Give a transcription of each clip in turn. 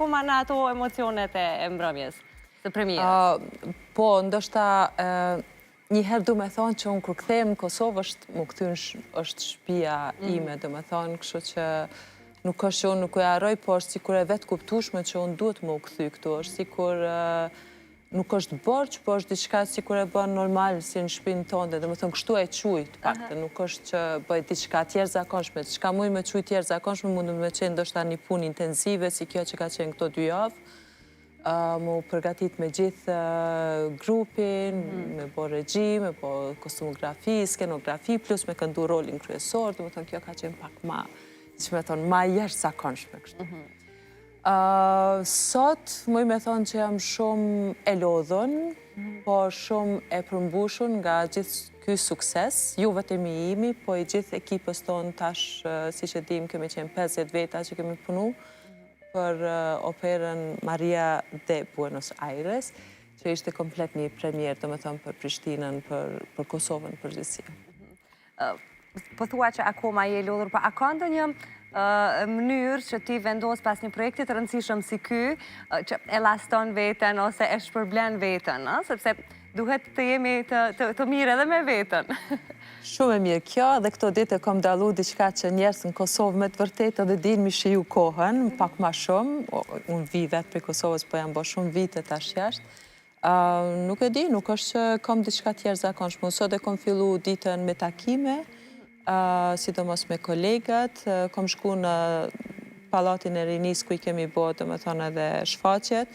akoma në ato emocionet e mbrëmjes, të premierës? Po, ndoshta njëherë du me thonë që unë kur kthehem në Kosovë është shtëpia ime, do me thonë, kështu që nuk është që unë nuk e harroj, po është sikur e vetë kuptueshme që unë duhet më u kthy këtu, është sikur nuk është borç, po është diçka sikur e bën normal si në shtëpinë tonë, do me thonë kështu e quaj të paktën, nuk është që bëj diçka tjerë zakonshme, çka muj me quaj tjerë zakonshme mund me qenë ndoshta një punë intensive si kjo që ka qenë këto 2 javë. Mu përgatit me gjithë grupin, me bo regji, me bo kostumografi, skenografi, plus me këndu rolin kryesor, dhe me thonë kjo ka qenë pak ma, që me thonë, ma jashtë zakonshme kështu. Sot, muj me thonë që jam shumë e lodhën, po shumë e përmbushun nga gjithë ky sukses, ju vetëm i imi, po i gjithë ekipës tonë tash, si që dim, kemi qenë 50 veta që kemi punu, për operën Maria de Buenos Aires, që ishte komplet një premier, do me thonë, për Prishtinën, për Kosovën përgjithësi. Po thua që akoma je lodhur, pa a ka ndonjë mënyrë që ti vendos pas një projekti të rëndësishëm si ky, që e laston veten ose e shpërblen veten, sepse duhet të jemi të mirë edhe me veten. Shumë e mirë kjo, dhe këto ditë e kom dalu diçka që njerëz në Kosovë me të vërtetë edhe din mi shiju kohën, pak ma shumë, unë vi vetë për Kosovës, po jam bo shumë vite tash jashtë. Nuk e di, nuk është që kom diçka tjerë zakonshme. Sot e kom fillu ditën me takime, sidomos me kolegat, kom shku në Pallatin e Rinis ku i kemi bo, do me thonë edhe shfaqjet,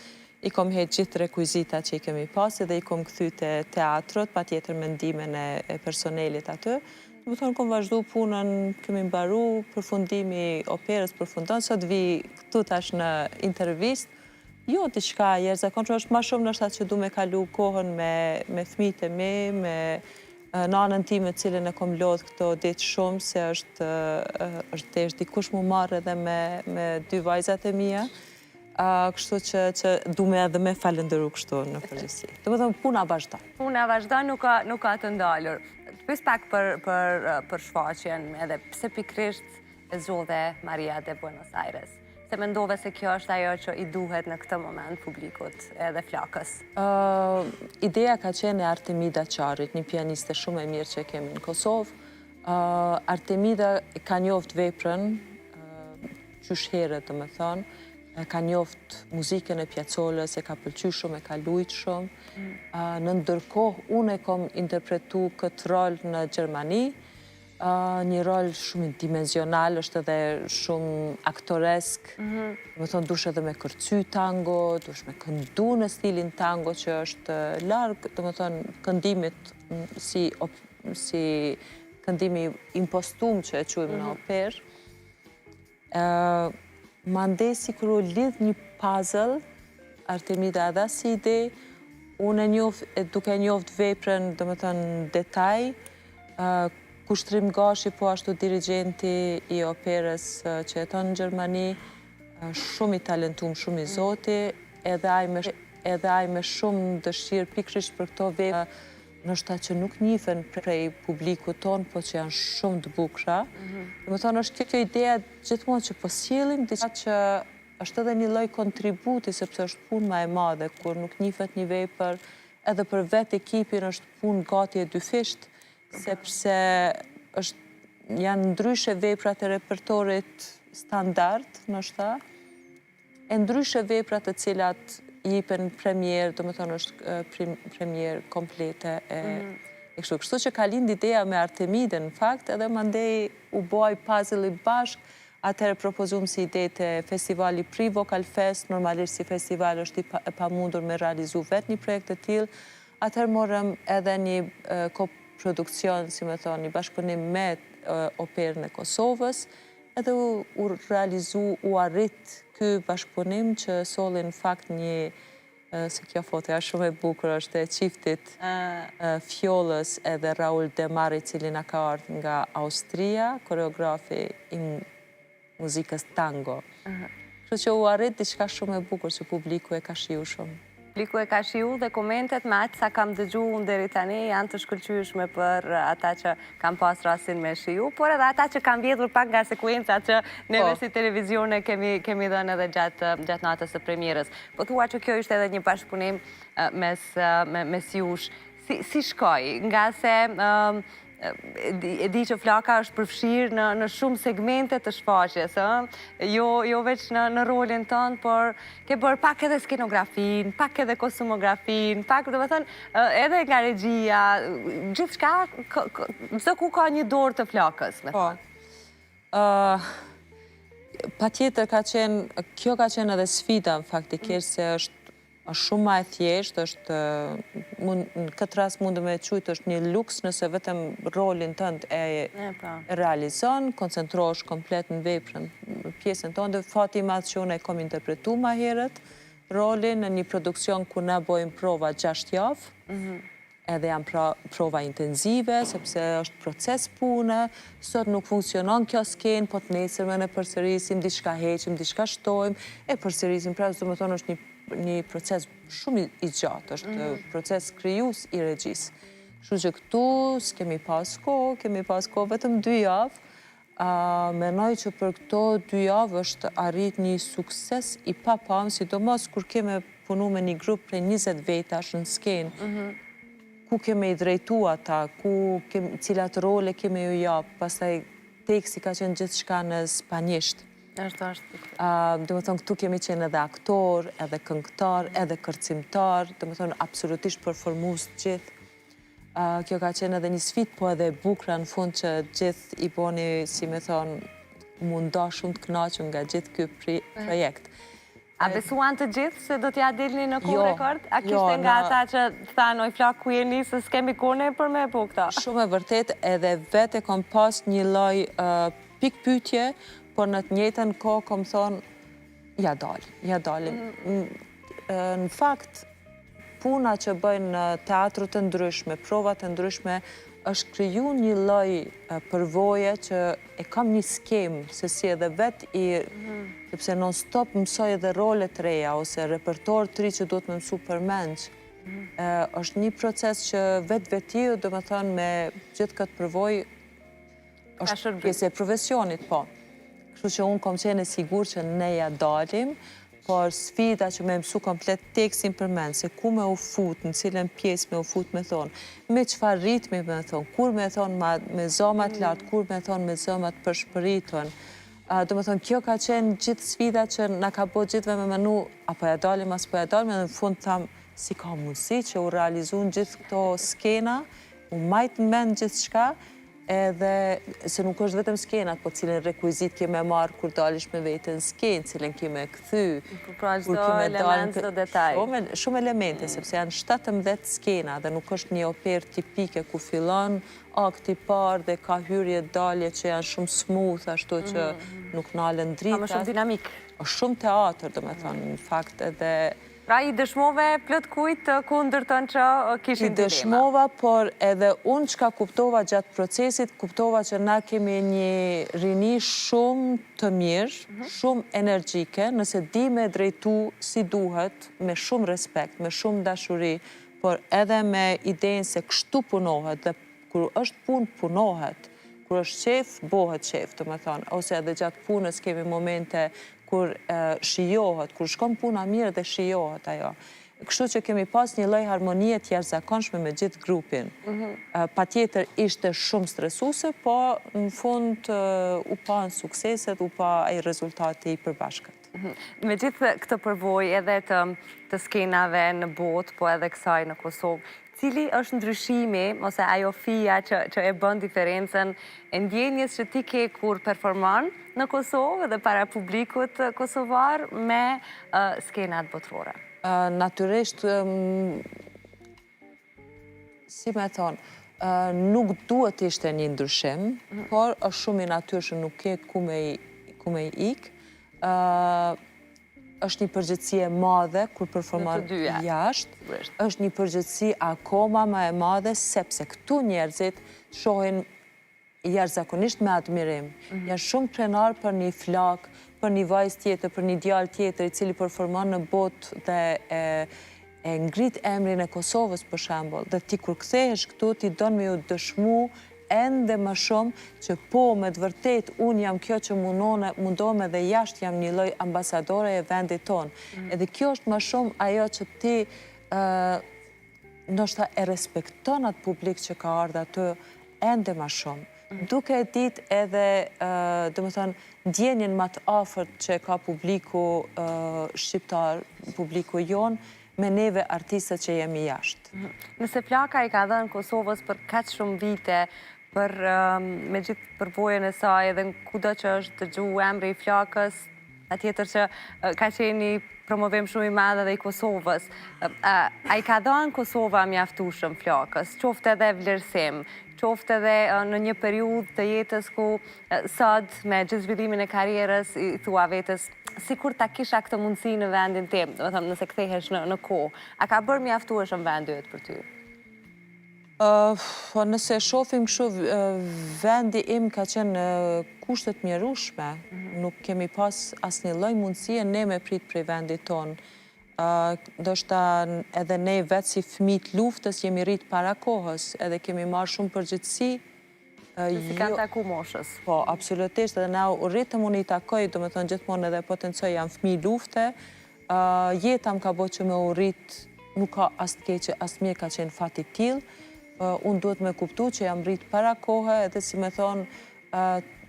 i kom hetë gjithë rekuizita që i kemi pasi dhe i kom këthy të teatrot, pa tjetër mendimin e personelit aty. Do me thonë, kom vazhdu punën, kemi mbaru, përfundimi operës përfundon, sot vi këtu tash në intervist, jo diçka jashtëzakonshme, është ma shumë nështë atë që du me kalu kohën me fëmijët e mi, me nanën time cilën e kom lodhë këto ditë shumë, se është dikush mu marrë edhe me 2 vajzat e mija, kështu që du me edhe me falëndëru kështu në përgjithësi. Do me thëmë, puna vazhda. Puna vazhda, nuk ka të ndalur. Të pys pak për shfaqjen, edhe pse pikrisht e zgjodhe Maria de Buenos Aires. Se mendove se kjo është ajo që i duhet në këtë moment publikut edhe flakës? Ideja ka qenë e Artemida Qarit, një pianiste shumë e mirë që kemi në Kosovë. Artemida ka njoft veprën, qysh herët, do me thonë, ka njoft muzikën e Piazzollës, e ka pëlqy shumë, e ka lujt shumë. Në ndërkohë, unë e kom interpretu këtë rol në Gjermani, një rol shumë dimensional, është edhe shumë aktoresk, me thonë dush edhe me kërcy tango, dush me këndu në stilin tango që është largë, do me thonë këndimit si këndimi impostum që e quim në operë. Mande si kërë lidh një puzzle, Artemida edhe si ide, unë duke njoft veprën, do me thënë detaj, Kushtrim Gashi, po ashtu dirigenti i operës që jeton në Gjermani, shumë i talentum, shumë i zoti, edhe aj me shumë dëshirë pikrisht për këto vepra, nështë ta që nuk njifen prej publiku tonë, po që janë shumë të bukra. Do me thonë, është kjo ideja gjithmonë që po sjellim, diçka që është edhe një lloj kontributi, sepse është punë ma e madhe, kur nuk njifet një vepër, edhe për vetë ekipin është punë gati e dyfisht, sepse janë ndryshe veprat e repertorit standard, nështë ta, e ndryshe veprat e cilat jipen premier, do me thonë është premier komplete e kështu. Kështu që ka lind ideja me Artemide, në fakt, edhe mandej u boj puzzle i bashk, atëherë propozum si ide të festivali Pre-Vocal Fest, normalisht si festival është i pamundur me realizu vetë një projekt të tillë, atëherë morëm edhe një koprodukcion, si me thonë, një bashkëpunim me operën e Kosovës, edhe u realizu, u arrit ky bashkëpunim që solli në fakt një, se kjo foto është shumë e bukur, është e çiftit Fjollës edhe Raul Demari, cili na ka ardhur nga Austria, koreografi i muzikës tango. Kështu që u arrit diçka shumë e bukur që publiku e ka shiju shumë. Publiku e ka shiu dhe komentet me aqë sa kam dëgju unë deri tani janë të shkëlqyeshme për ata që kam pas rastin me shiu, por edhe ata që kam vjedhur pak nga sekuenca që neve si televizione kemi dhënë edhe gjatë natës së premierës. Po thua që kjo ishte edhe një bashkëpunim mes jush. Si shkoj? Nga se e di që flaka është përfshirë në shumë segmente të shfaqjes, jo veç në rolin tënë, por ke bërë pak edhe skenografin, pak edhe kostumografin, pak, do më thënë, edhe nga regjia, gjithë shka, mësë ku ka një dorë të flakës, me thënë. Pa tjetër kjo ka qenë edhe sfida, faktikisht, se është shumë ma e thjesht, në këtë rast mundë me qujtë është një luks nëse vetëm rolin tënd e realizon, koncentrosh komplet në veprën, pjesën tonë, dhe fati madhë që unë e kom interpretu ma herët, rolin në një produksion ku ne bojmë prova 6 javë, edhe janë prova intenzive, sepse është proces pune, sot nuk funksionon kjo skenë, po të nesërme në përsërisim, diçka heqim, diçka shtojmë, e përsërisim, pra do më thonë është një proces shumë i gjatë, është proces kryus i regjisë. Kështu që këtu s'kemi pas kohë vetëm 2 javë, menoj që për këto 2 javë është arrit një sukses i papamë, sidomos kur keme punu me një grup prej 20 vetash në skenë, ku keme i drejtu ata, cilat role keme ju japë, pastaj teksti ka qenë gjithë shka në spanjisht. Është. Dhe më thonë, këtu kemi qenë edhe aktor, edhe këngëtar, edhe kërcimtar, dhe më thonë, absolutisht performus gjithë. Kjo ka qenë edhe një sfit, po edhe bukra në fund që gjithë i boni, si me thonë, munda shumë të kënaqur nga gjithë kjo projekt. A besuan të gjithë se do t'ja dilni në kohë rekord? A kishte nga ata që thanë, oj flak ku jeni, se s'kemi kone për me po këta? Shumë e vërtet, edhe vete kom pas një lloj pikpyetje, por në të njëjtën kohë kom thonë, ja dalim. Në fakt, puna që bëjnë në teatrët të ndryshme, provat të ndryshme, është kriju një lloj përvoje që e kam një skemë, se si edhe vetë sepse non-stop mësoj edhe role të reja, ose repertor të ri që duhet me mësu përmendq. është një proces që vetë do më thënë, me gjithë këtë përvoj, është pjesë e profesionit, po. Kështu që unë kom qenë e sigur që ne ja dalim, por sfida që me mësu komplet tekstin përmend, se ku me u fut, në cilën pjesë me u fut me thonë, me qëfar ritmi me thonë, kur me thonë me zomat lartë, kur me thonë me zomat përshpëritën. Do më thonë, kjo ka qenë gjithë sfida që nga ka bo gjithve me menu, apo ja dalim, as po ja dalim, edhe në fund thamë, si ka mundësi që u realizun gjithë këto skena, u majtë në mend gjithë shka, edhe se nuk është vetëm skenat, po cilën rekuizit keme marë kur dalish me vetën skenë, cilën keme këthy. Pra çdo element të detaj. Shumë elemente, sepse janë 17 skena dhe nuk është një operë tipike ku fillon akti parë dhe ka hyrje dalje që janë shumë smooth, ashtu që nuk nalën dritat. Ka më shumë dinamik. Shumë teatr, do me thonë, në fakt edhe... Pra i dëshmove plot kujt të kundër tënë që kishin dilema. I dëshmova, por edhe unë që ka kuptova gjatë procesit, kuptova që na kemi një rini shumë të mirë, shumë energjike, nëse di me drejtu si duhet, me shumë respekt, me shumë dashuri, por edhe me idenë se kështu punohet, dhe kur është punë, punohet, kur është qef, bohet qef, të me thonë, ose edhe gjatë punës kemi momente kur shijohet, kur shkon puna mirë dhe shijohet ajo. Kështu që kemi pas një lloj harmonie të jashtëzakonshme me gjithë grupin. Patjetër ishte shumë stresuse, po në fund u pa në sukseset, u pa ai rezultati i përbashkët. Me gjithë këtë përvoj edhe të skenave në botë, po edhe kësaj në Kosovë, cili është ndryshimi, ose ajo fija që e bën diferencën e ndjenjes që ti ke kur performon në Kosovë dhe para publikut kosovar me skenat botërore? Natyrisht, si me thonë, nuk duhet ishte një ndryshim, por është shumë i natyrshëm, nuk ke ku me i ik. është një përgjithësi e madhe kur performon jashtë, është një përgjithësi akoma më e madhe sepse këtu njerëzit shohin jashtëzakonisht me admirim. Janë shumë krenar për një flak, për një vajzë tjetër, për një djalë tjetër i cili performon në botë dhe e ngrit emrin e Kosovës për shembull, dhe ti kur kthehesh këtu ti don me ju dëshmu ende më shumë që po me të vërtet unë jam kjo që mundon edhe jashtë jam një lloj ambasadore e vendit tonë. Edhe kjo është më shumë ajo që ti ndoshta e respekton atë publik që ka ardhur aty ende më shumë. Duke e ditë edhe, ndjenjen më të afërt që ka publiku shqiptar, publiku jon, me neve artistët që jemi jashtë. Nëse plaka i ka dhënë Kosovës për kaq shumë vite, me gjithë përvojën e saj edhe kudo që është dëgju emri i flakës, atjetër që ka qenë një promovim shumë i madh edhe i Kosovës. A i ka dhënë Kosova mjaftueshëm flakës, qoftë edhe vlerësim, qoftë edhe në një periudhë të jetës ku sot me gjithë zhvillimin e karrierës i thua vetës sikur ta kisha këtë mundësi në vendin tim, do të thënë nëse kthehesh në kohë. A ka bërë mjaftueshëm vendi yt për ty? Nëse shohim kështu, vendi im ka qenë kushtet mjerueshme. Nuk kemi pas asnjë lloj mundësie ne me prit prej vendit tonë. Ndoshta edhe ne vetë si fëmijë luftës jemi rrit para kohës, edhe kemi marrë shumë përgjegjësi. Si kanë taku moshës. Po, absolutisht, edhe na u rritëm unë i takoj, do me thënë gjithmonë edhe potencoj janë fëmijë lufte. Jeta më ka bo që me u rrit, nuk ka as të keqe, as mirë ka qenë fati tillë. Unë duhet me kuptu që jam rrit para kohë, edhe si me thonë,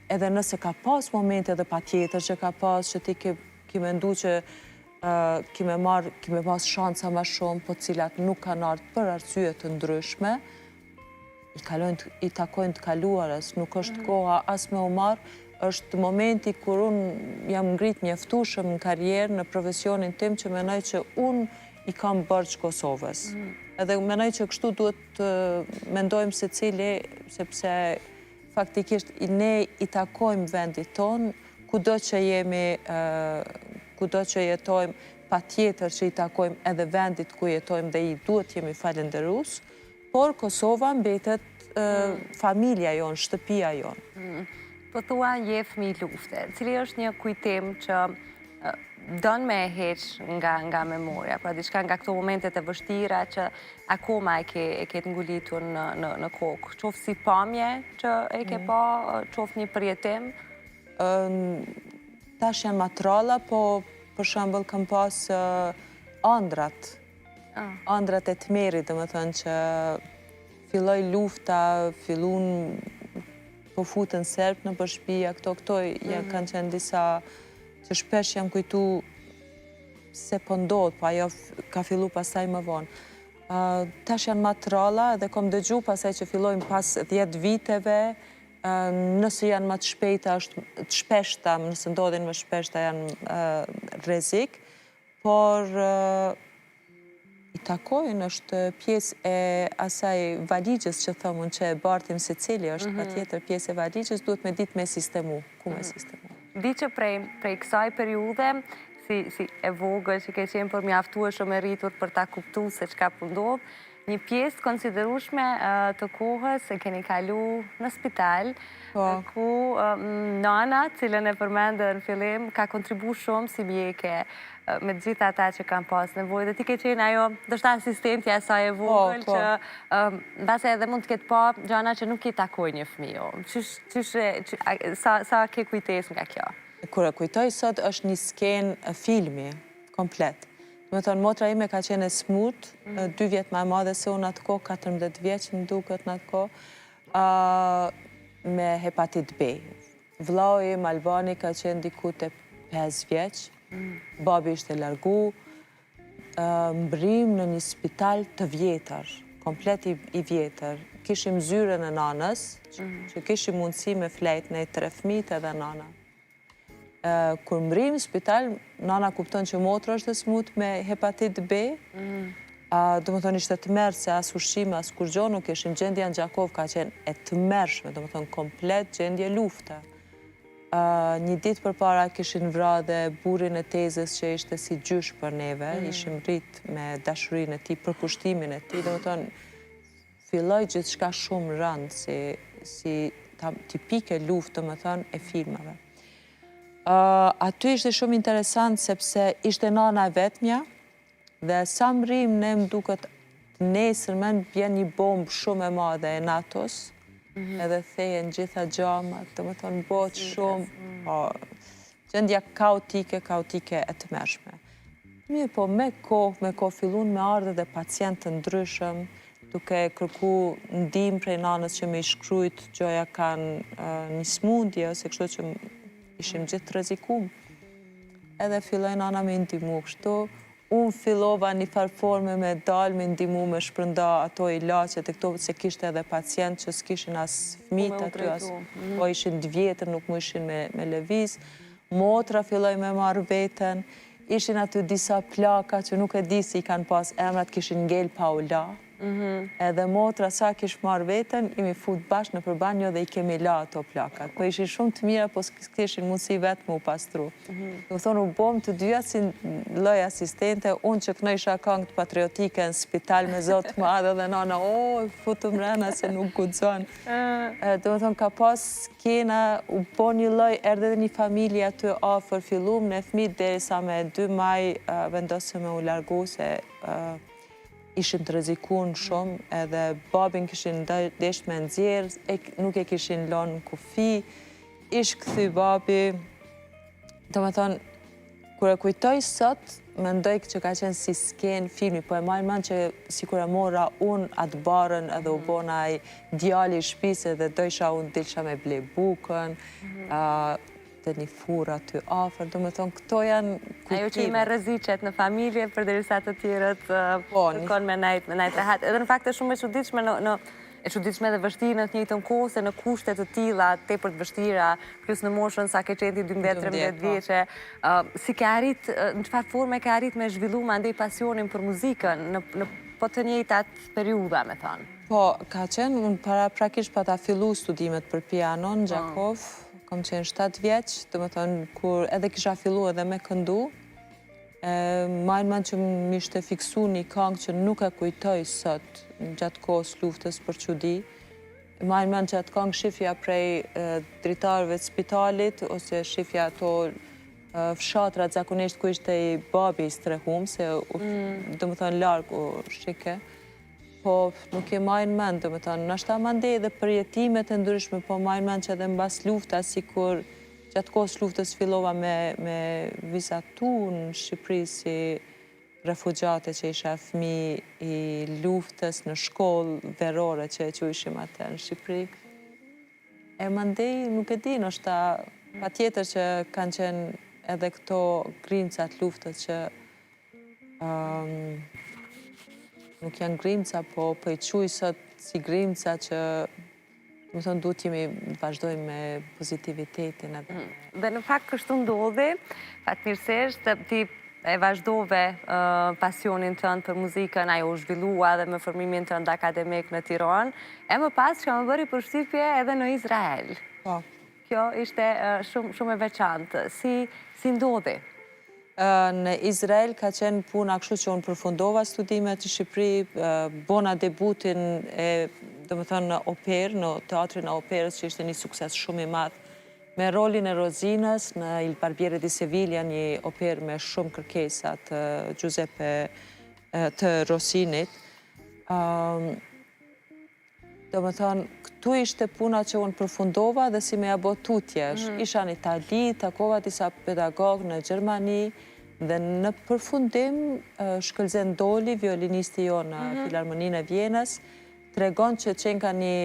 edhe nëse ka pas momente edhe pa tjetër që ka pas, që ti ki mendu që kime pas shansa ma shumë, po cilat nuk kanë ardhur për arsye të ndryshme, i takojnë të kaluarës, nuk është koha as me u marrë, është momenti kur unë jam ngrit mjaftueshëm në karrierë, në profesionin tim, që menoj që unë i kam bërgjë Kosovës. Edhe menoj që kështu duhet të mendojmë se cili, sepse faktikisht ne i takojmë vendit tonë, kudo që jemi, kudo që jetojmë, pa tjetër që i takojmë edhe vendit ku jetojmë dhe i duhet jemi falenderus, por Kosova mbetet familja jonë, shtëpia jonë. Po thua je fëmijë lufte, cili është një kujtim që don me e heq nga memoria, pra diçka nga këto momentet e vështira që akoma e ke ngulitur në kokë, qoftë si pamje që e ke pa, qoftë një përjetim? Tash janë matralla, po për shembull kam pas ëndrat. Ëndrat e Tmerit, do të thënë që filloi lufta, fillun po futën serb në shtëpia, këto kanë qenë disa që shpesh jam kujtu se po ndodh, po ajo ka fillu pasaj më vonë. Tash janë matralla dhe kom dëgju pasaj që fillojnë pas 10 viteve, nëse janë më të shpejta, të shpeshta, nëse ndodhin më shpeshta janë rrezik, por i takojnë, është pjesë e asaj valigjës që thomun që e bartim se cili është patjetër pjesë e valigjës, duhet me ditë me sistemu, ku me sistemu. Di që prej kësaj periudhe, si e vogël që ke qenë për mjaftueshëm e rritur për ta kuptu se çka po ndodh, një pjesë konsiderueshme të kohës e keni kalu në spital, ku nana, cilën e përmendë në fillim, ka kontribu shumë si mjeke me gjitha ata që kanë pas nevojë. Dhe ti ke qenë ajo, ndoshta asistentja e saj e vogël, që mbase edhe mund të ketë pa gjana që nuk i takoj një fëmijë. Sa ke kujtesë nga kjo? Kur e kujtoj sot është një skenë filmi, komplet. Me thonë, motra ime ka qenë e smut, 2 vjetë më e madhe se unë atë kohë, 14 vjeç më duket në atë kohë, me hepatit B. Vllau im Albani ka qenë diku te 5 vjeç, babi ishte largu, mbrim në një spital të vjetër, komplet i vjetër. Kishim zyren e nanës, që kishim mundësi me flejt në 3 fëmijët edhe nana. Kur mbrim në spital, nana kupton që motra është e smut me hepatit B, do më thonë ishte të mërë se as ushqime, as kur gjo nuk ishim. Gjendja në Gjakov ka qenë e të mërshme, do më thonë komplet gjendje lufte. Një ditë për para kishin vra dhe burin e tezës që ishte si gjysh për neve, ishim rrit me dashurin e ti, për kushtimin e ti, do më thonë filloj gjithë shka shumë rëndë, si tipike luftë, do më thonë, e filmave. Aty ishte shumë interesant sepse ishte nana e vetmja, Dhe sa më rrim, ne më duket nesërmen bjen një bombë shumë e madhe e NATO-s, edhe thejen gjitha gjamat, të më thonë botë shumë, po, gjendja kaotike e të mërshme. Mirë, po me kohë fillun me ardhe dhe pacientë të ndryshëm, duke kërku ndim prej nanës që me i shkrujt gjoja kanë një smundje, ose kështu që ishim gjithë të rrezikum. Edhe filloj nana me ndimu kështu. Unë fillova një farforme me dalë, me ndimu me shpërnda ato ilaqet e këto, se kishte edhe pacient që s'kishin as fmit aty, po ishin 2 vjetër, nuk mu ishin me lëviz. Motra filloj me marrë veten, ishin aty disa plaka që nuk e di si i kanë pas emrat, kishin ngel pa u la. Edhe motra sa kish marrë veten, imi fut bashkë në përbanjo dhe i kemi la ato plakat. Po ishin shumë të mira, po s'kishin mundësi vetë mu pastru. Në thonë, u bom të dyja si loj asistente, unë që kënë isha këngët patriotike në spital me zotë madhe dhe nana, futu mrena se nuk gudzon. Dhe më thonë, ka pas kena, u bo një loj, erdhe dhe një familje aty afër fillum në fmit, deri sa me 2 maj vendosë me u largu se ishin të rrezikun shumë, edhe babin kishin desht me nxjerrë, nuk e kishin lënë në kufi, ish këthy babi. Do me thonë, kur e kujtoj sot, mendoj që ka qenë si sken filmi, po e marrë mend që si kur e mora unë atë barën edhe u bona i djali i shpisë edhe dojsha unë dilsha me ble bukën, të një furë aty afer, do me thonë, këto janë kujtime. Ajo që i me rëzicet në familje, për derisa të tjerët kërkon me najt rehat. Edhe në fakt e shumë e çuditshme dhe vështirë në të njëjtën kohë, se në kushte të tilla, tepër të vështira, plus në moshën sa ke qenë 12-13 vjeçe, si ke arrit, në çfarë forme ke arrit me zhvillu mandej pasionin për muzikën në po të njëjtat periudha, me thënë? Po, ka qenë, unë prakisht pa ta fillu studimet për piano në Gjakov, kom qenë 7 vjeç, të më thonë, kur edhe kisha fillu edhe me këndu, majnë man që më ishte fiksu një këngë që nuk e kujtoj sot gjatë kohës luftës për çudi. Majnë man që atë këngë shifja prej dritarëve të spitalit, ose shifja ato fshatrat zakonisht ku ishte i babi i strehum, se do më thonë larg u shike. Po nuk e majnë mend, do me thonë, nështë ta mandej edhe përjetimet e ndryshme, po majnë mend që edhe mbas lufta, si kur gjatë kohës luftës fillova me vizatu në Shqipëri si refugjate që isha fëmi i luftës në shkollë verore që e quishim atë në Shqipëri. E mandej, nuk e di, nështë ta pa tjetër që kanë qenë edhe këto grimcat luftës që nuk janë grimca, po i quj sot si grimca që më thonë duhet jemi vazhdojmë me pozitivitetin. Dhe në fakt kështu ndodhi, fatmirësisht, ti e vazhdove pasionin tënd për muzikën, ajo u zhvillua dhe me formimin tënd akademik në Tiranë, e më pas që më bëri përshtypje edhe në Izrael. Po. Kjo ishte shumë e veçantë. Si ndodhi? Në Izrael ka qenë puna kështu që unë përfundova studimet në Shqipëri, bona debutin e, do më thënë, në operë, në teatrin e operës, që ishte një sukses shumë i madh, me rolin e Rozinës në Il Barbiere di Sevilla, një operë me shumë kërkesa të Giuseppe të Rossinit. Do më thënë, këtu ishte puna që unë përfundova dhe si me abo tutje. Isha në Itali, takova disa pedagog në Gjermani, dhe në përfundim Shkëlzen Doli, violinisti jo në Filharmoninë e Vjenës, tregon që qenë ka një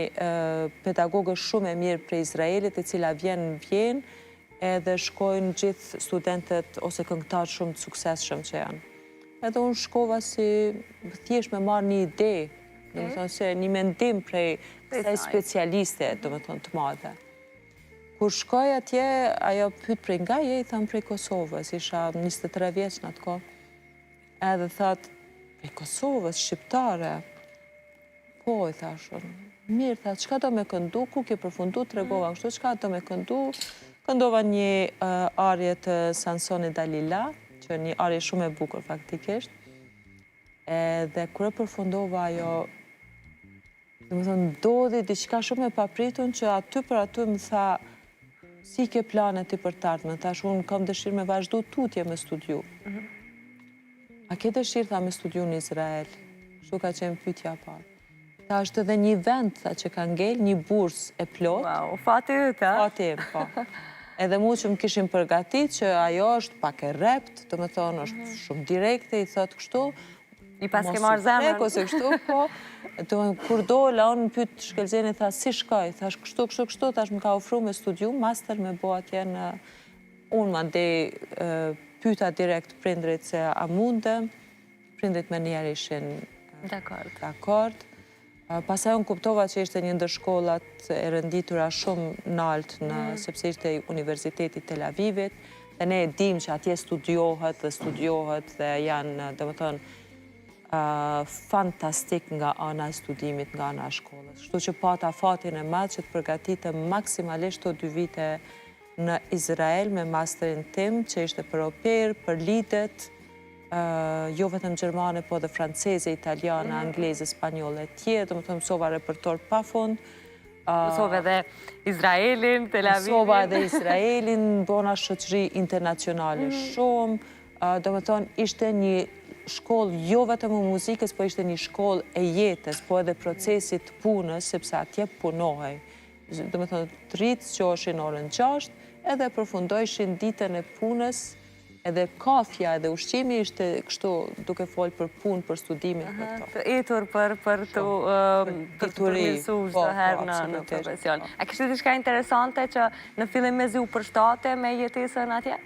pedagogë shumë e mirë për Izraelit, e cila vjen në Vjenë, edhe shkojnë gjithë studentët ose këngëtarë shumë të suksesshëm që janë. Edhe unë shkova si thjesht me marrë një ide, do më thonë se një mendim prej kësaj specialiste, do më thonë të madhe. Kur shkoj atje, ajo pyet prej nga je, i thamë prej Kosovës, isha 23 vjeç në atë kohë. Edhe thot, prej Kosovës, shqiptare. Po, i thashën, mirë, tha, qka do me këndu, ku ke përfundu, të regova kështu, qka do me këndu. Këndova një arje të Sansoni Dalila, që një arje shumë e bukur faktikisht. Edhe kërë përfundova ajo, dhe më thënë, ndodhi diçka shumë e papritun që aty për aty më tha, si ke planet ti për të ardhmen, thash unë kam dëshirë me vazhdu tutje me studiu. a ke dëshirë, tha, me studiu në Izrael? Kështu ka qenë pyetja e parë. Ta është edhe një vend, tha, që ka ngel, një bursë e plot. Wow, fati ytë, ha? Fati im, po. Edhe mu që më kishim përgatit që ajo është pak e rept, të më thonë është shumë direkte, i thotë kështu. I pas ke marrë zemrën. Ose kështu, po. Kur dola, unë në pytë shkelzeni, tha, si shkoj? Thash kështu, tash më ka ofru me studium, master me bo atje në... Unë më ndej pyta direkt prindrit se a mundem, prindrit me njerë ishin dakord. Pasaj unë kuptova që ishte një ndër shkollat e rënditura shumë nalt, sepse ishte Universiteti Tel Avivit, dhe ne dim që atje studiohet dhe janë, dhe më thonë, fantastik nga ana e studimit, nga ana e shkollës. Shtu që pata fatin e madh që të përgatitëm maksimalisht të 2 vite në Izrael me masterin tim, që ishte për oper, për lidet, jo vetëm gjermane, po dhe franceze, italiane, angleze, spanjole, tje, dhe më të mësova repertor pa fund. Mësova edhe Izraelin, Tel Avivin. Mësova edhe Izraelin, bona shoqëri internacionale shumë, dhe më thonë, ishte një shkollë jo vetëm e muzikës, po ishte një shkollë e jetës, po edhe procesit punës, sepse atje punohej. Dhe më thonë, të rritë që oshin orën 6, edhe përfundojshin ditën e punës, edhe kafja edhe ushqimi ishte kështu duke folë për punë, për studimin, për to. Të etur për të përmirësu çdo herë në profesion. A kishte diçka interesante që në fillim mezi u përshtate me jetesën atje?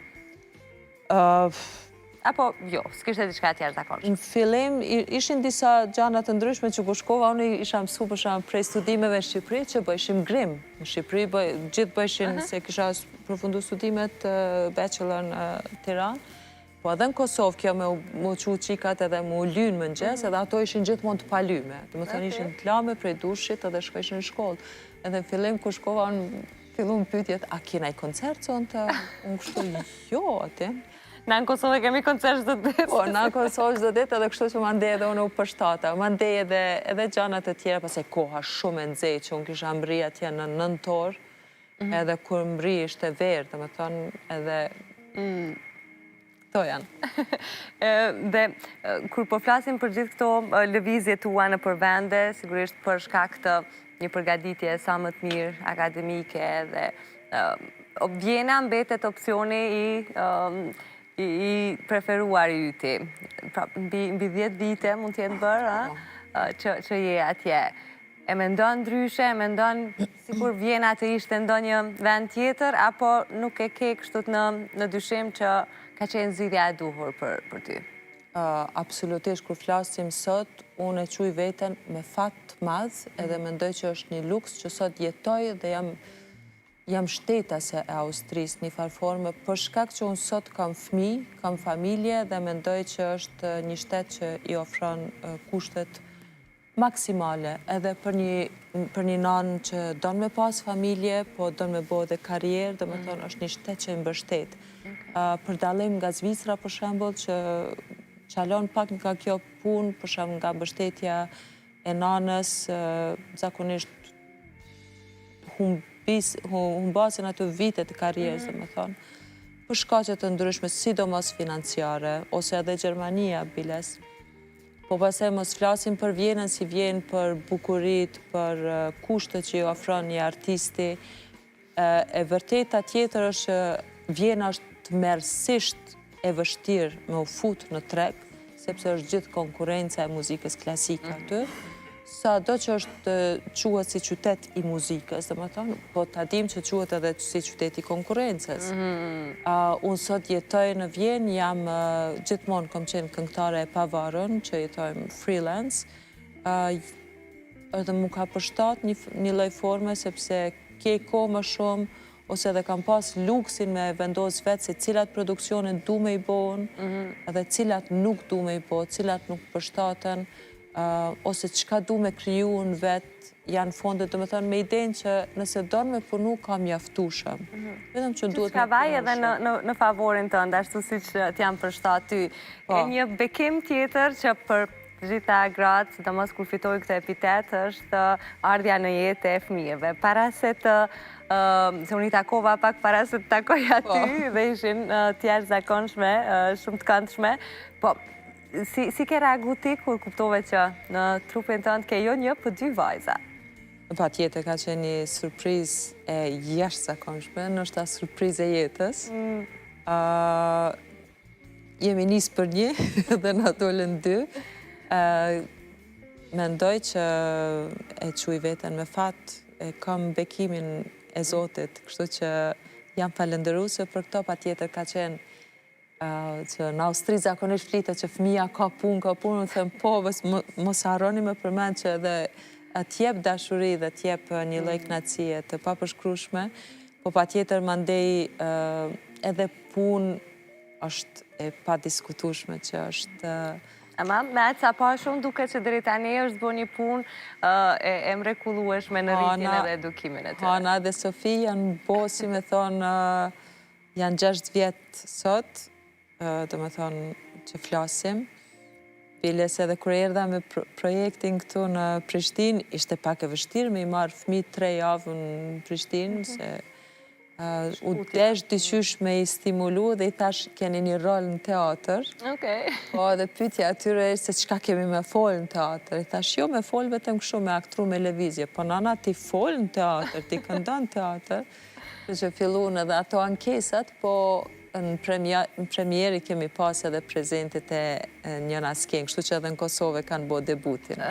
Apo jo, s'kishte diçka tjerë zakonshme? Në fillim, ishin disa gjana të ndryshme që ku shkova, unë isha mësu për shkak prej studimeve në Shqipëri që bëjshim grim. Në Shqipëri gjithë bëjshin se kisha përfundu studimet bachelor në Tiranë, po edhe në Kosovë kjo me mu qu qikat edhe mu lynë më ngjes, edhe ato ishin gjithmonë të palyme. Dhe më thënë ishin të lame prej dushit edhe shkojshin në shkollë. Edhe në fillim ku shkova, unë fillu më pyetjet, a kena i koncert sonte? Unë kështu, jo, atë. Na në Kosovë kemi koncert çdo ditë. Po, na në Kosovë çdo ditë, edhe kështu që ma ndej edhe unë u përshtata. Ma ndej edhe gjanat e tjera, pastaj koha shumë e nxehtë që unë kisha mri atje në 9 orë, edhe kur mri ishte verë, dhe më thonë, edhe... Këto janë. Dhe kur po flasim për gjithë këto lëvizje tua në përvende, sigurisht për shkak të një përgatitje sa më të mirë akademike dhe Vjena mbetet opsioni i preferuar i yti. Mbi 10 vite mund t'jenë bërë që je atje. E mendon ndryshe, e mendon sikur Vjena të ishte ndonjë vend tjetër, apo nuk e ke kështu në dyshim që ka qenë zgjidhja e duhur për ty? Absolutisht, kur flasim sot, unë e quj veten me fat të madh, edhe mendoj që është një luks që sot jetoj dhe jam shtetase e Austrisë një farforme, për shkak që unë sot kam fëmijë, kam familje dhe mendoj që është një shtet që i ofron kushtet maksimale, edhe për një nanë që donë me pas familje, po donë me bo dhe karierë, dhe me thonë është një shtet që i mbështet. Për dallim nga Zvicra, për shembull, që qalon pak nga kjo punë, për shembull nga mbështetja e nanës, zakonisht humbasin ato vite të karierës, dhe me thonë, për shkaqe të ndryshme, sidomos financiare, ose edhe Gjermania, biles. Po pastaj mos flasim për Vjenën si Vjenë, për bukurit, për kushtet që i ofron një artisti. E vërteta tjetër është që Vjena është tmerrsisht e vështirë me u fut në treg, sepse është gjithë konkurenca e muzikës klasike aty. Sa do që është quhet si qytet i muzikës, dhe më thonë, po ta dim që quhet edhe si qytet i konkurencës. Unë sot jetoj në Vjenë, jam gjithmonë kom qenë këngëtare e pavarur, që jetojmë freelance, edhe mu ka përshtat një lloj forme, sepse ke kohë më shumë, ose edhe kam pas luksin me vendos vetë se cilat produksionin du me i bon, edhe cilat nuk du me i bo, cilat nuk përshtaten, ose qka du me kriju në vetë, janë fondet, dhe me thënë, me idenë që nëse donë me punu, ka mjaftushëm. Vetëm që duhet me punu shumë. Që ka vaj edhe në favorin tënd, ashtu si që t'jam përshtat ty. Ke një bekim tjetër që për gjitha gratë, dhe mos kur fitoj këtë epitet, është ardhja në jetë e fëmijëve. Para se se unë i takova pak para se të takoj aty, dhe ishin tjerë zakonshme, shumë të këndshme, po Si ke reagu ti kur kuptove që në trupin tënd ke jo një, për 2 vajza? Pa tjetër ka qenë një surprizë e jashtëzakonshme, nështë ta surprizë e jetës. Jemi nisë për një dhe na dolën 2. Mendoj që e quj veten me fat, e kam bekimin e Zotit, kështu që jam falëndëruese për këto. Pa tjetër ka qenë që në Austri zakonisht flitet që fëmija ka punë, më thëmë po, mos harroni me përmend që edhe t'jep dashuri dhe t'jep një lloj kënaqësie të papërshkrueshme, po patjetër mandej edhe punë është e padiskutueshme që është Ama me atë sa pa shumë duke që deri tani është bo një punë e mrekullueshme në rritjen edhe edukimin e tyre. Hana dhe Sofi janë bo, si me thonë, janë 6 vjetë sot, do me thonë që flasim. Piles edhe kur erdha me projektin këtu në Prishtinë, ishte pak e vështirë me i marrë fëmijë 3 javë në Prishtinë, se u desh dyqysh me i stimulu dhe i thash keni një rol në teatr. Po edhe pyetja atyre është se çka kemi me fol në teatr. I thash jo me fol vetëm kështu me aktru me lëvizje, po nana ti fol në teatr, ti këndon në teatr. Që filluan edhe ato ankesat, po në premieri kemi pas edhe prezentit e njëna skenë, kështu që edhe në Kosovë kanë bo debutin.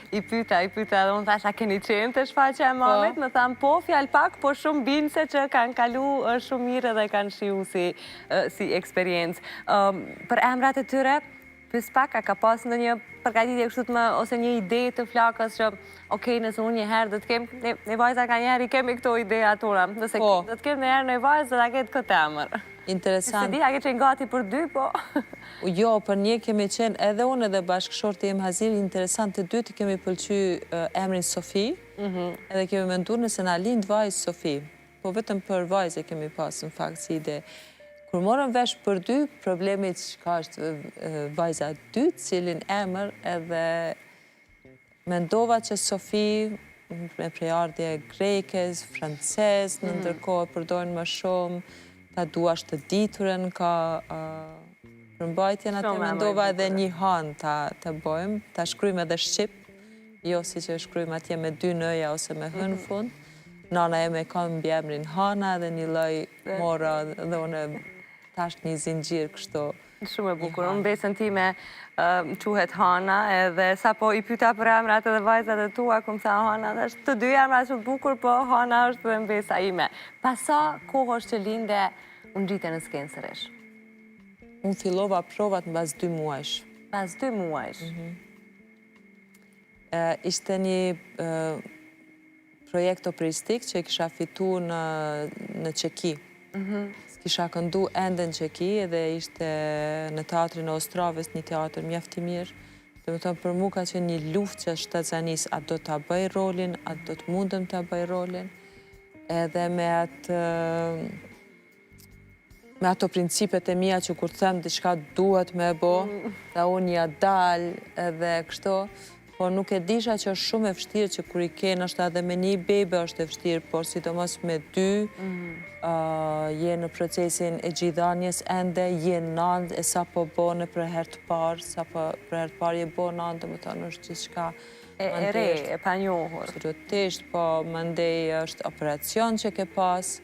I pyta, dhe unë thash, a keni qenë të shfaqja e mamit? Më thamë, po, fjall pak, po shumë binë se që kanë kalu shumë mirë dhe kanë shiu si eksperiencë. Për emrat e tyre, pys pak, a ka pas në një përgatitje kështu të ose një ide të flakës që okej, nëse unë njëherë dhe të kemë, ne vajza ka njëherë i kemi këto ideja atura, nëse dhe të kemë njëherë në vajzë dhe da ketë këtë emër. Interesant. Se di, a ke qenë gati për 2, po? Jo, për një kemi qenë edhe unë edhe bashkëshorti jem Haziri, interesant të dytë kemi pëlqy emrin Sofi, edhe kemi mendur nëse na lind vajzë Sofi, po vetëm për vajzë kemi pas në fakt si ide. Kur morëm vesh për 2, problemi që ka është vajza 2, cilin emër edhe mendova që Sofi, me prejardhje grekes, francez, në ndërkohë përdojnë më shumë, ta duash të diturën ka përmbajtjen atë, mendova edhe një hanë të bojmë, ta shkrujmë edhe Shqip, jo si që shkrujmë atje me 2 nëja ose me hënë fund. Nana e me kam mbi emrin Hana dhe një lloj mora dhe unë tash një zinxhir kështu. Shumë e bukur, unë besën ti me quhet Hana edhe sa po i pyta për emrat edhe vajzat e tua, këmë sa Hana, dhe është të 2 emrat shumë bukur, po Hana është dhe mbesa ime. Pas sa kohë është që linde unë gjite në skenë sërish? Unë fillova provat në bas 2 muajsh. Bas 2 muajsh? Ishte një projekt operistik që i kisha fitu në Qeki. Kisha këndu ende në Qeki edhe ishte në teatrin e Ostravës, një teatr mjafti mirë. Dhe me tonë për mu ka që një luft që shtatzanis, a do të bëj rolin, a do të mundëm të bëj rolin. Edhe me ato principet e mija që kur them diçka duhet me bo, dhe unë ja dal edhe kështu, po nuk e disha që është shumë e vështirë që kur i kenë është edhe me një bebe është e vështirë, por sidomos me 2, je në procesin e gjithanjes ende, je nëndë e sa po bo në për herë të parë, sa po për herë të parë je bo nëndë, dhe më tonë është gjithë shka e re, e pa njohur. Absolutisht, po mëndej është operacion që ke pas,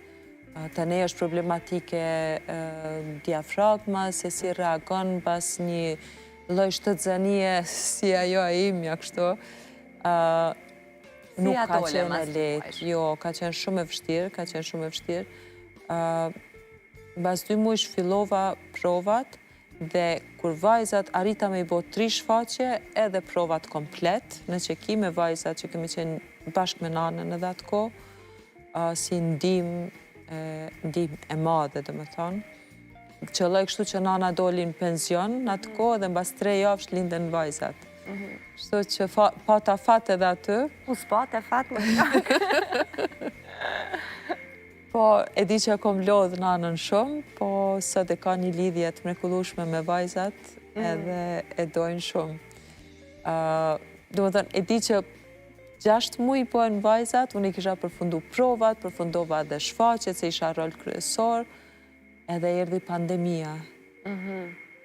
të ne është problematike diafragma, se si reagon pas një lloj shtetëzanie si ajo e imja kështu. Nuk ka qenë e lehtë, jo, ka qenë shumë e vështirë, Bas 2 muajsh fillova provat dhe kur vajzat arrita me i bo 3 shfaqje edhe provat komplet në Qeki me vajzat që kemi qenë bashkë me nanën edhe atë kohë, si ndim e madhe dhe me thonë. Që lloj kështu që nana doli në penzion në atë kohë dhe mbas 3 javësh linden vajzat. Kështu që pata fat edhe aty. U s'pate fat më shak. Po, e di që kom lodhë nanën shumë, po sot e ka një lidhje të mrekullueshme me vajzat edhe e dojnë shumë. Do më thënë, e di që 6 muaj pojnë vajzat, unë i kisha përfundu provat, përfundova dhe shfaqet, se isha rol kryesor, edhe erdhi pandemia.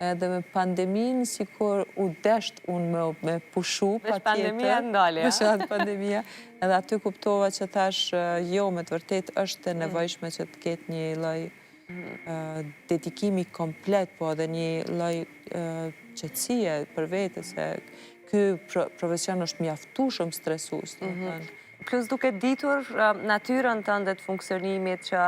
Edhe me pandemin, si kur u desht unë me pushu, pa tjetër. Vesh pandemia ndalja. Vesh pandemia. Edhe aty kuptova që thash, jo, me të vërtet është e nevojshme që të ketë një lloj dedikimi komplet, po edhe një lloj qetësie për vete, se ky profesion është mjaftueshëm stresues, domethënë. Plus duke ditur natyrën tënde të funksionimit që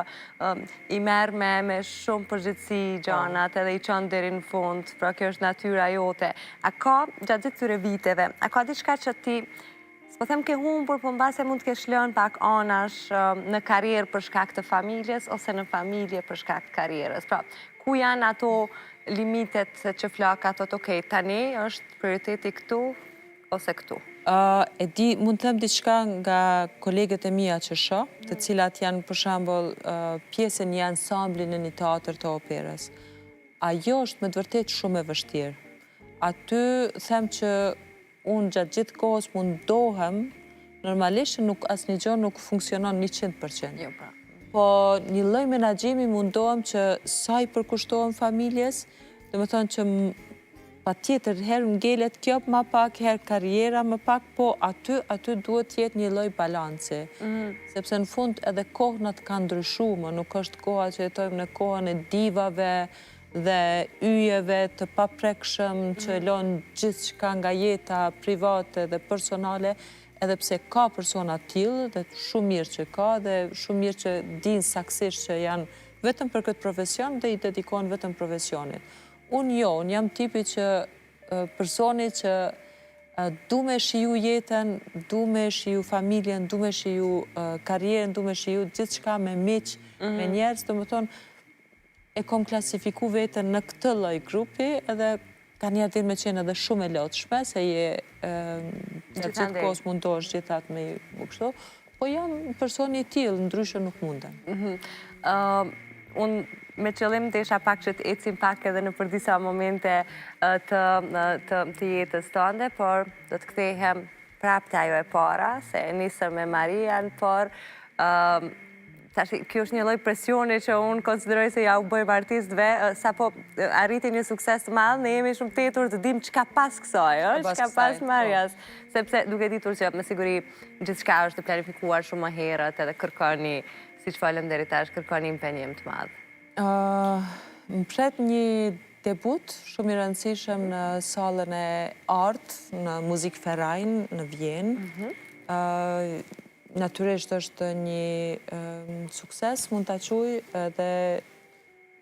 i merr me shumë përgjithësi gjanat edhe i çon deri në fund, pra kjo është natyra jote. A ka gjatë gjithë këtyre viteve, a ka diçka që ti s'po them ke humbur, po mbase mund të kesh lënë pak anash në karrierë për shkak të familjes ose në familje për shkak të karrierës? Pra, ku janë ato limitet që flaka ato okej, tani është prioriteti këtu ose këtu? E di, mund të them diçka nga kolegët e mia që shoh, të cilat janë për shembull pjesë një ansambli në një teatr të operës. Ajo është me të vërtetë shumë e vështirë. Aty them që unë gjatë gjithë kohës mundohem, normalisht asnjë gjë nuk funksionon 100%. Jo, pra. Po një lloj menaxhimi mundohem që sa i përkushtohem familjes, domethënë që pa tjetër, herë ngelet kjo ma pak, herë karriera më pak, po aty duhet jetë një lloj balanci. Sepse në fund edhe kohënat kanë ndryshuar, nuk është koha që jetojmë në kohën e divave dhe yjeve të paprekshëm që lën gjithçka nga jeta private dhe personale, edhe pse ka persona të tillë, dhe shumë mirë që ka, dhe shumë mirë që dinë saktësisht që janë vetëm për këtë profesion dhe i dedikohen vetëm profesionit. Unë jam tipi që personi që du me shiju jetën, du me shiju familjen, du me shiju karrierën, du me shiju gjithçka me miq, me njerëz, domethënë e kom klasifiku vetën në këtë lloj grupi, edhe ka njerë dhe me qenë edhe shumë e lotshme, se je gjithë kohës mundohesh gjithat me u kështu, po jam personi i tillë, ndryshe nuk mundem. Unë me qëllim të isha pak që të ecim pak edhe në për disa momente të jetës tënde, por do të kthehem prap të ajo e para, se nisëm me Marian, por kjo është një lloj presioni që unë konsideroj se ja u bëjmë artistëve, sapo arriti një sukses të madh, ne jemi shumë tetur të dim çka pas kësaj, çka pas Marias, sepse duke ditur që me siguri gjithçka është planifikuar shumë më herët edhe kërkoni, siç falem deri tash, kërkoni impenjim të madh. Më pret një debut shumë i rëndësishëm në sallën e art, në Muzik Ferajn, në Vjenë. Natyrisht është një sukses, mund të quj, dhe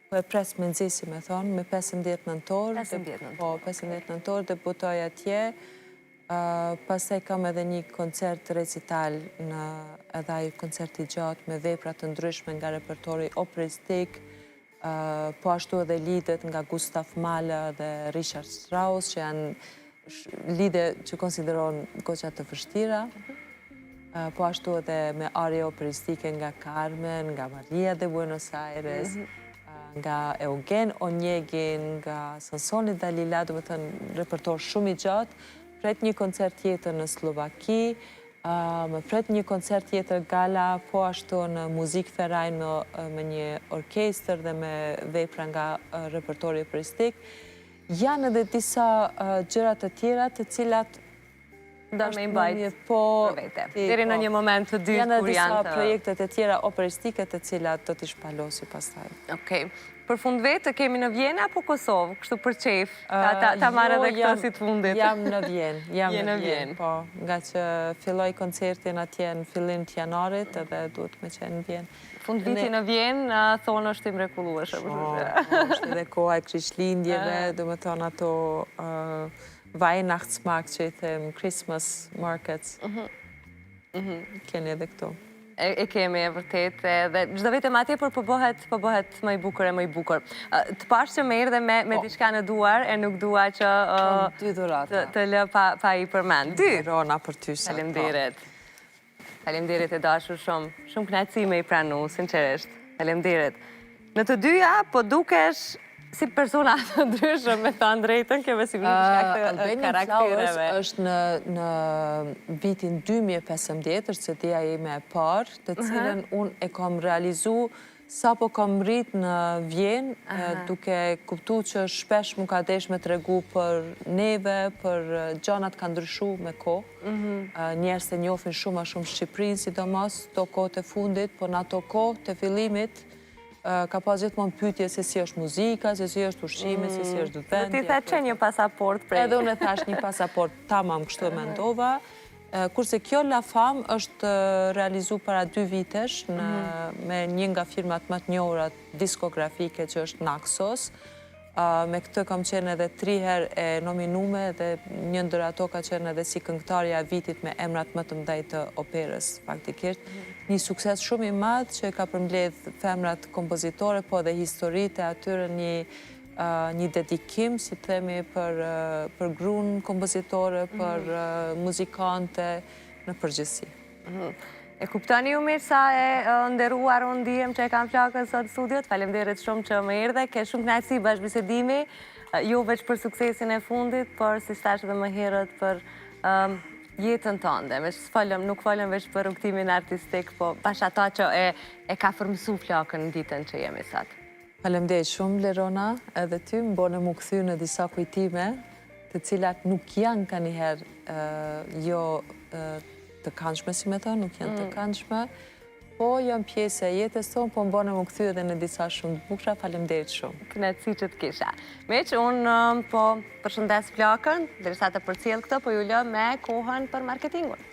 po e pres me nxisi, me thonë, me 15 nëntor. 15 nëntor, debutoj atje. Pastaj kam edhe një koncert recital në edhe ai koncert i gjatë me vepra të ndryshme nga repertori operistik, po ashtu edhe lidhet nga Gustav Mahler dhe Richard Strauss, që janë lidhe që konsiderohen goxha të vështira. Po ashtu edhe me arje operistike nga Carmen, nga Maria de Buenos Aires, nga Eugen Onegin, nga Sansoni Dalila, do me thënë repertor shumë i gjatë. Pret një koncert tjetër në Slovaki, më pret një koncert tjetër gala, po ashtu në Muzik Ferajn me një orkestër dhe me vepra nga repertori operistik. Janë edhe disa gjërat të tjera të cilat do me imbajt për vete. Deri në një moment të dytë kur janë të... Janë disa projektet e tjera operistike të cilat do t'i shpalosi pastaj. Okej. Për fund vetë, kemi në Vjenë apo Kosovë? Kështu për qef, ta marrë edhe këto si të fundit. Jam në Vjenë, jam në Vjenë. Po, nga që filloj koncertin atje në fillim të janarit, edhe duhet me qenë në Vjenë. Fund viti në Vjenë, thonë është i mrekullueshëm. është edhe koha e krishtlindjeve, do me thonë ato Weihnachtsmarkt që i them, Christmas markets. Keni edhe këto. E kemi e vërtet, dhe çdo vetëm atje, por po bëhet më i bukur e më i bukur. Të pash që më erdhe me diçka në duar, e nuk dua që të lë pa i përmend. Dy? Rona për ty. Faleminderit. Faleminderit e dashur shumë. Shumë kënaqësi me i pranu, sinqerisht. Faleminderit. Në të dyja, po dukesh si persona të ndryshëm me thënë drejtën, kjo me siguri për shkak të karaktereve. Flowers është në vitin 2015, është CD-ja ime e parë, të cilën unë e kam realizu Sa po kam rrit në Vjenë, duke kuptu që shpesh mu ka desh me tregu për neve, për gjanat ka ndryshu me kohë. Njerës të njofin shumë a shumë Shqipërinë, sidomos to kohë të fundit, po në ato kohë të fillimit, ka pas gjithmonë pyetje se si është muzika, se si është ushqimi, se si është vendi. Ti the që një pasaport prej. Edhe unë e thash një pasaport, tamam kështu e mendova. Kurse kjo La Fam është realizu para 2 vitesh me një nga firmat më të njohura diskografike që është Naxos. Me këtë kam qenë edhe 3 herë e nominume dhe një ndër ato ka qenë edhe si këngëtarja e vitit me emrat më të mëdhej të operës, faktikisht. Një sukses shumë i madh që ka përmbledh femrat kompozitore, po dhe historitë e atyre një dedikim, si themi, për grunë kompozitore, për muzikante në përgjithësi. E kuptoni ju mirë sa e nderuar unë ndihem që e kam flakën sot studiot. Faleminderit shumë që më erdhe. Ke shumë kënaqësi bashkëbisedimi, jo veç për suksesin e fundit, por si thash edhe më herët për jetën tënde. Nuk folëm veç për rrugtimin artistik, po bashkë ata që e ka formësu flakën në ditën që jemi sot. Faleminderit shumë, Lerona, edhe ty më bone mu këthy në disa kujtime, të cilat nuk janë ka njëherë jo të këndshme, si me thonë, nuk janë të këndshme, po janë pjesë e jetës tonë, po më bone mu këthy edhe në disa shumë të bukra. Faleminderit shumë. Kënaqësi që të kisha. Meq, unë po përshëndes flakën, derisa të përcjell këtë, po ju lë me kohën për marketingun.